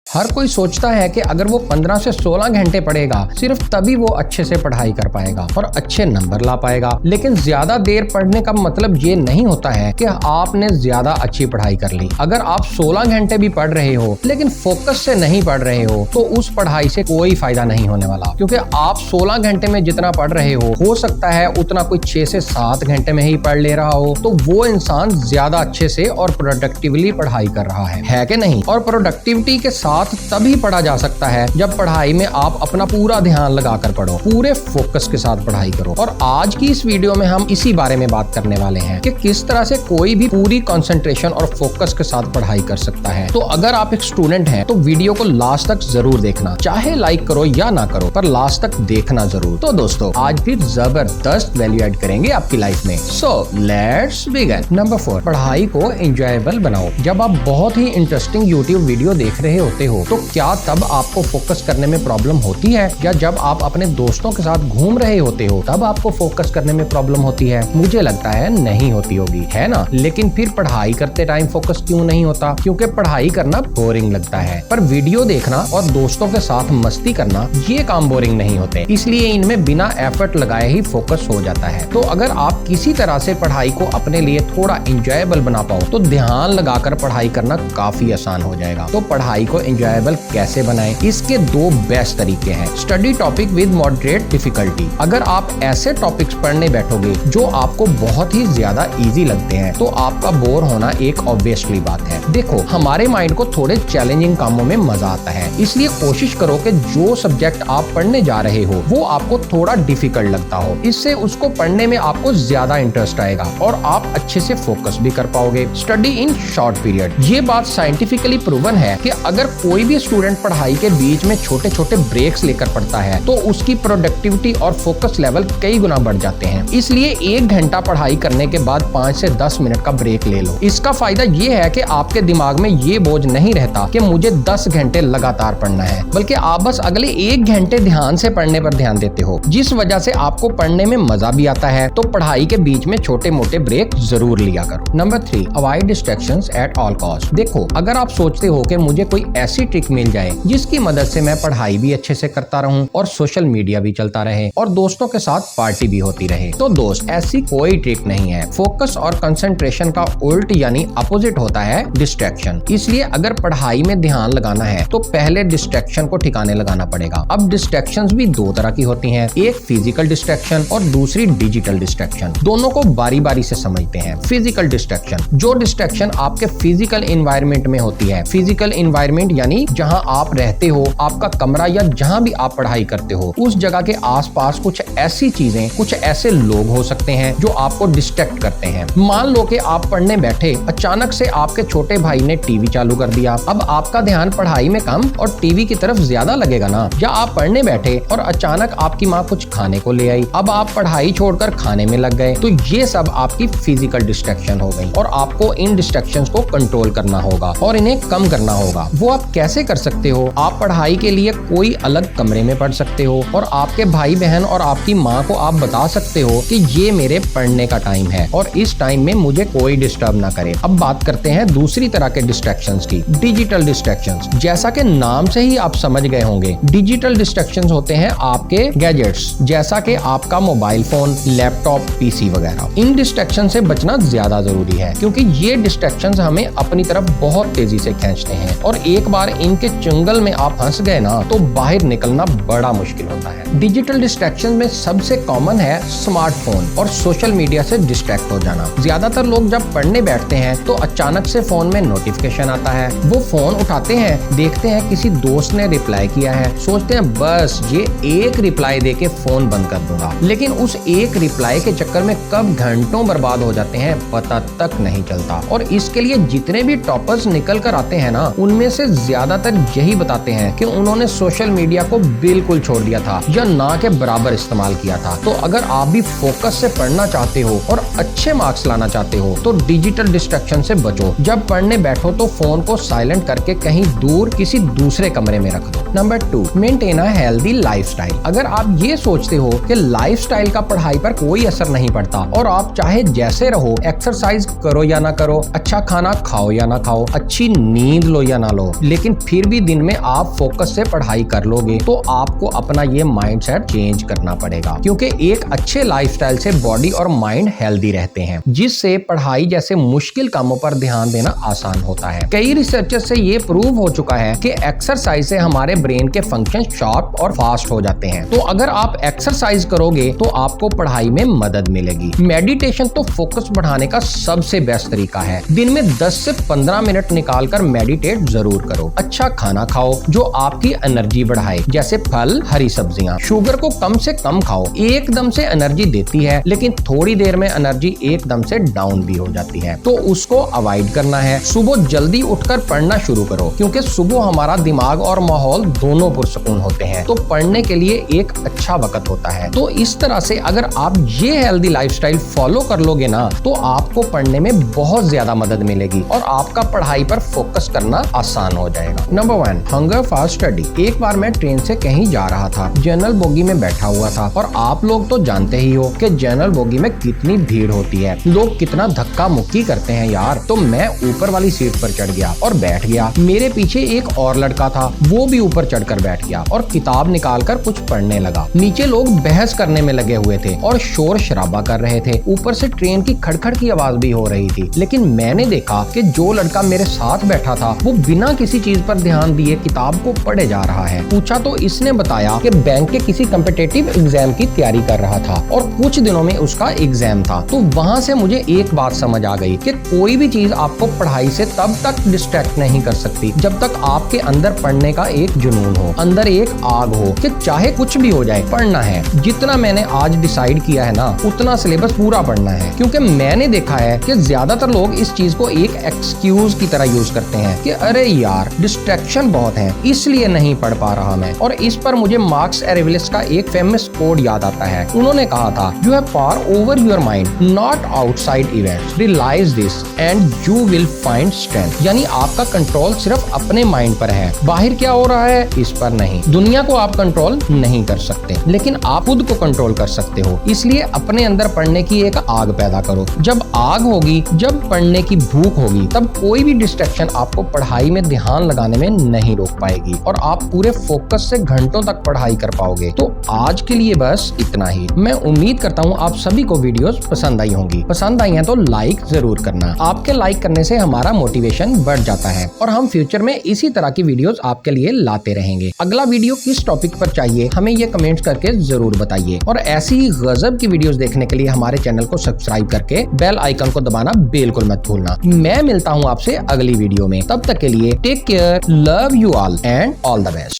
हर कोई सोचता है कि अगर वो 15 से 16 घंटे पढ़ेगा सिर्फ तभी वो अच्छे से पढ़ाई कर पाएगा और अच्छे नंबर ला पाएगा। लेकिन ज्यादा देर पढ़ने का मतलब ये नहीं होता है कि आपने ज्यादा अच्छी पढ़ाई कर ली। अगर आप 16 घंटे भी पढ़ रहे हो लेकिन फोकस से नहीं पढ़ रहे हो तो उस पढ़ाई से कोई फायदा नहीं होने वाला, क्योंकि आप 16 घंटे में जितना पढ़ रहे हो सकता है उतना कोई 6 से 7 घंटे में ही पढ़ ले रहा हो, तो वो इंसान ज्यादा अच्छे से और प्रोडक्टिवली पढ़ाई कर रहा है कि नहीं। और प्रोडक्टिविटी के साथ तभी पढ़ा जा सकता है जब पढ़ाई में आप अपना पूरा ध्यान लगाकर पढ़ो, पूरे फोकस के साथ पढ़ाई करो। और आज की इस वीडियो में हम इसी बारे में बात करने वाले हैं कि किस तरह से कोई भी पूरी कंसंट्रेशन और फोकस के साथ पढ़ाई कर सकता है। तो अगर आप एक स्टूडेंट हैं तो वीडियो को लास्ट तक जरूर देखना, चाहे लाइक करो या ना करो पर लास्ट तक देखना जरूर। तो दोस्तों आज फिर जबरदस्त वैल्यू ऐड करेंगे आपकी लाइफ में। So let's begin. नंबर 4, पढ़ाई को एंजॉयबल बनाओ। जब आप बहुत ही इंटरेस्टिंग यूट्यूब वीडियो देख रहे होते हो तो क्या तब आपको फोकस करने में प्रॉब्लम होती है, या जब आप अपने दोस्तों के साथ घूम रहे होते हो तब आपको फोकस करने में प्रॉब्लम होती है? मुझे लगता है नहीं होती होगी, है ना। लेकिन फिर पढ़ाई करते टाइम फोकस क्यों नहीं होता? क्योंकि पढ़ाई करना बोरिंग लगता है, पर वीडियो देखना और दोस्तों के साथ मस्ती करना ये काम बोरिंग नहीं होते, इसलिए इनमें बिना एफर्ट लगाए ही फोकस हो जाता है। तो अगर आप किसी तरह से पढ़ाई को अपने लिए थोड़ा इंजॉयबल बना पाओ तो ध्यान लगाकर पढ़ाई करना काफी आसान हो जाएगा। तो पढ़ाई को एंजॉयबल कैसे बनाएं? इसके 2 बेस्ट तरीके हैं। Study topic with moderate difficulty. अगर आप ऐसे टॉपिक्स पढ़ने बैठोगे जो आपको बहुत ही ज्यादा इजी लगते हैं तो आपका बोर होना एक ऑब्वियसली बात है। देखो, हमारे माइंड को थोड़े चैलेंजिंग कामों में मजा आता है, इसलिए कोशिश करो कि जो सब्जेक्ट आप पढ़ने जा रहे हो वो आपको थोड़ा डिफिकल्ट लगता हो। इससे उसको पढ़ने में आपको ज्यादा इंटरेस्ट आएगा और आप अच्छे से फोकस भी कर पाओगे। Study in short period. ये बात साइंटिफिकली प्रूवन है कि अगर कोई भी स्टूडेंट पढ़ाई के बीच में छोटे छोटे ब्रेक्स लेकर पढ़ता है तो उसकी प्रोडक्टिविटी और फोकस लेवल कई गुना बढ़ जाते हैं। इसलिए 1 घंटा पढ़ाई करने के बाद 5 से 10 मिनट का ब्रेक ले लो। इसका फायदा ये है कि आपके दिमाग में ये बोझ नहीं रहता कि मुझे 10 घंटे लगातार पढ़ना है, बल्कि आप बस अगले 1 घंटे ध्यान से पढ़ने पर ध्यान देते हो, जिस वजह से आपको पढ़ने में मजा भी आता है। तो पढ़ाई के बीच में छोटे मोटे ब्रेक जरूर लिया करो। Number 3, avoid distractions at all cost. देखो, अगर आप सोचते हो कि मुझे कोई ऐसी ट्रिक मिल जाए जिसकी मदद से मैं पढ़ाई भी अच्छे से करता रहूं और सोशल मीडिया भी चलता रहे और दोस्तों के साथ पार्टी भी होती रहे, तो दोस्त ऐसी कोई ट्रिक नहीं है। फोकस और कंसंट्रेशन का उल्ट यानी अपोजिट होता है डिस्ट्रैक्शन। इसलिए अगर पढ़ाई में ध्यान लगाना है तो पहले डिस्ट्रैक्शन को ठिकाने लगाना पड़ेगा। अब डिस्ट्रैक्शंस भी 2 तरह की होती हैं, एक फिजिकल डिस्ट्रैक्शन और दूसरी डिजिटल डिस्ट्रैक्शन। दोनों को बारी बारी से समझते हैं। फिजिकल डिस्ट्रैक्शन, जो डिस्ट्रैक्शन आपके फिजिकल एनवायरनमेंट में होती है। फिजिकल एनवायरनमेंट यानी जहां आप रहते हो, आपका कमरा या जहां भी आप पढ़ाई करते हो उस जगह के आसपास कुछ ऐसी चीजें, कुछ ऐसे लोग हो सकते हैं जो आपको डिस्ट्रैक्ट करते हैं। मान लो कि आप पढ़ने बैठे, अचानक से आपके छोटे भाई ने टीवी चालू कर दिया। अब आपका ध्यान पढ़ाई में कम और टीवी की तरफ ज्यादा लगेगा ना। या आप पढ़ने बैठे और अचानक आपकी माँ कुछ खाने को ले आई, अब आप पढ़ाई छोड़कर खाने में लग गए, तो ये सब आपकी फिजिकल डिस्ट्रैक्शन हो गई और आपको इन डिस्ट्रैक्शंस को कंट्रोल करना होगा और इन्हें कम करना होगा। वो आप कैसे कर सकते हो? आप पढ़ाई के लिए कोई अलग कमरे में पढ़ सकते हो और आपके भाई बहन और आपकी माँ को आप बता सकते हो कि ये मेरे पढ़ने का टाइम है और इस टाइम में मुझे कोई डिस्टर्ब ना करे। अब बात करते हैं दूसरी तरह के डिस्ट्रैक्शंस की, डिजिटल डिस्ट्रैक्शंस। जैसा कि नाम से ही आप समझ गए होंगे, डिजिटल डिस्ट्रैक्शंस होते हैं आपके गैजेट्स, जैसा कि आपका मोबाइल फोन, लैपटॉप, पीसी वगैरह। इन डिस्ट्रैक्शन से बचना ज्यादा जरूरी है क्योंकि ये डिस्ट्रैक्शंस हमें अपनी तरफ बहुत तेजी से खींचते हैं और एक बार इनके चंगल में आप फंस गए ना तो बाहर निकलना बड़ा मुश्किल होता है। डिजिटल डिस्ट्रैक्शन में सबसे कॉमन है स्मार्टफोन और सोशल मीडिया से डिस्ट्रैक्ट हो जाना। ज्यादातर लोग जब पढ़ने बैठते हैं तो अचानक से फोन में नोटिफिकेशन आता है, वो फोन उठाते हैं, देखते हैं किसी दोस्त ने रिप्लाई किया है, सोचते हैं बस ये एक रिप्लाई देके फोन बंद कर दूंगा। लेकिन उस एक रिप्लाई के चक्कर में कब घंटों बर्बाद हो जाते हैं पता तक नहीं चलता। और इसके लिए जितने भी टॉपर्स निकल कर आते हैं ना, उनमें से ज्यादातर यही बताते हैं कि उन्होंने सोशल मीडिया को बिल्कुल छोड़ दिया था या ना के बराबर इस्तेमाल किया था। तो अगर आप भी फोकस से पढ़ना चाहते हो और अच्छे मार्क्स लाना चाहते हो तो डिजिटल डिस्ट्रैक्शन से बचो। जब पढ़ने बैठो तो फोन को साइलेंट करके कहीं दूर किसी दूसरे कमरे में रख दो। Number 2, maintain a healthy lifestyle. अगर आप ये सोचते हो कि लाइफस्टाइल का पढ़ाई पर कोई असर नहीं पड़ता और आप चाहे जैसे रहो, एक्सरसाइज करो या ना करो, अच्छा खाना खाओ या ना खाओ, अच्छी नींद लो या ना लो, लेकिन फिर भी दिन में आप फोकस से पढ़ाई कर लोगे तो आपको अपना ये माइंडसेट चेंज करना पड़ेगा, क्योंकि एक अच्छे लाइफस्टाइल से बॉडी और माइंड हेल्दी रहते हैं, जिससे पढ़ाई जैसे मुश्किल कामों पर ध्यान देना आसान होता है। कई रिसर्चर्स से ये प्रूव हो चुका है कि एक्सरसाइज से हमारे ब्रेन के फंक्शन शार्प और फास्ट हो जाते हैं। तो अगर आप एक्सरसाइज करोगे तो आपको पढ़ाई में मदद मिलेगी। मेडिटेशन तो फोकस बढ़ाने का सबसे बेस्ट तरीका है। दिन में 10 से 15 मिनट निकालकर मेडिटेट जरूर करो। अच्छा खाना खाओ जो आपकी एनर्जी बढ़ाए, जैसे फल, हरी सब्जियां। शुगर को कम से कम खाओ, एकदम से एनर्जी देती है लेकिन थोड़ी देर में एनर्जी एकदम से डाउन भी हो जाती है, तो उसको अवॉइड करना है। सुबह जल्दी उठकर पढ़ना शुरू करो, क्योंकि सुबह हमारा दिमाग और माहौल दोनों पुरसकून होते हैं, तो पढ़ने के लिए एक अच्छा वक्त होता है। तो इस तरह से अगर आप ये हेल्दी लाइफस्टाइल फॉलो कर लोगे ना तो आपको पढ़ने में बहुत ज्यादा मदद मिलेगी और आपका पढ़ाई पर फोकस करना आसान हो जाएगा। Number 1, hunger for study. एक बार मैं ट्रेन से कहीं जा रहा था, जनरल बोगी में बैठा हुआ था, और आप लोग तो जानते ही हो कि जनरल बोगी में कितनी भीड़ होती है, लोग कितना धक्का मुक्की करते हैं यार। तो मैं ऊपर वाली सीट पर चढ़ गया और बैठ गया। मेरे पीछे एक और लड़का था, वो भी ऊपर चढ़कर बैठ गया और किताब निकालकर कुछ पढ़ने लगा। नीचे लोग बहस करने में लगे हुए थे और शोर शराबा कर रहे थे। ऊपर से ट्रेन की खड़खड़ की आवाज भी हो रही थी, लेकिन मैंने देखा कि जो लड़का मेरे साथ बैठा था वो बिना किसी चीज पर ध्यान दिए किताब को पढ़े जा रहा है। पूछा तो इसने बताया कि बैंक के किसी कॉम्पिटिटिव एग्जाम की तैयारी कर रहा था और कुछ दिनों में उसका एग्जाम था। तो वहां से मुझे एक बात समझ आ गई कि कोई भी चीज आपको पढ़ाई से तब तक डिस्ट्रैक्ट नहीं कर सकती जब तक आपके अंदर पढ़ने का एक जुनून हो, अंदर एक आग हो कि चाहे कुछ भी हो जाए पढ़ना है। जितना मैंने आज डिसाइड किया है ना उतना सिलेबस पूरा पढ़ना है, क्योंकि मैंने देखा है कि ज्यादातर लोग इस चीज को एक एक्सक्यूज की तरह यूज करते हैं कि अरे यार डिस्ट्रैक्शन बहुत है इसलिए नहीं पढ़ पा रहा मैं। और इस पर मुझे मार्क्स एरेविलिस का एक फेमस कोड याद आता है। उन्होंने कहा था, you have power over your mind, not outside events, realize this and you will find strength. यानी आपका कंट्रोल सिर्फ अपने माइंड पर है, बाहर क्या हो रहा है इस पर नहीं। दुनिया को आप कंट्रोल नहीं कर सकते, लेकिन आप खुद को कंट्रोल कर सकते हो। इसलिए अपने अंदर पढ़ने की एक आग पैदा करो। जब आग होगी, जब पढ़ने की भूख होगी, तब कोई भी डिस्ट्रैक्शन आपको पढ़ाई में ध्यान लगाने में नहीं रोक पाएगी और आप पूरे फोकस से घंटों तक पढ़ाई कर पाओगे। तो आज के लिए बस इतना ही। मैं उम्मीद करता हूँ आप सभी को वीडियोस पसंद आई होंगी। पसंद आई हैं तो लाइक जरूर करना। आपके लाइक करने से हमारा मोटिवेशन बढ़ जाता है और हम फ्यूचर में इसी तरह की वीडियोस आपके लिए लाते रहेंगे। अगला वीडियो किस टॉपिक पर चाहिए हमें ये कमेंट्स करके जरूर बताइए, और ऐसी ही गजब की वीडियोस देखने के लिए हमारे चैनल को सब्सक्राइब करके बेल आइकन को दबाना बिल्कुल मत भूलना। मैं मिलता हूँ आपसे अगली वीडियो में, तब तक के लिए take care, love you all and all the best.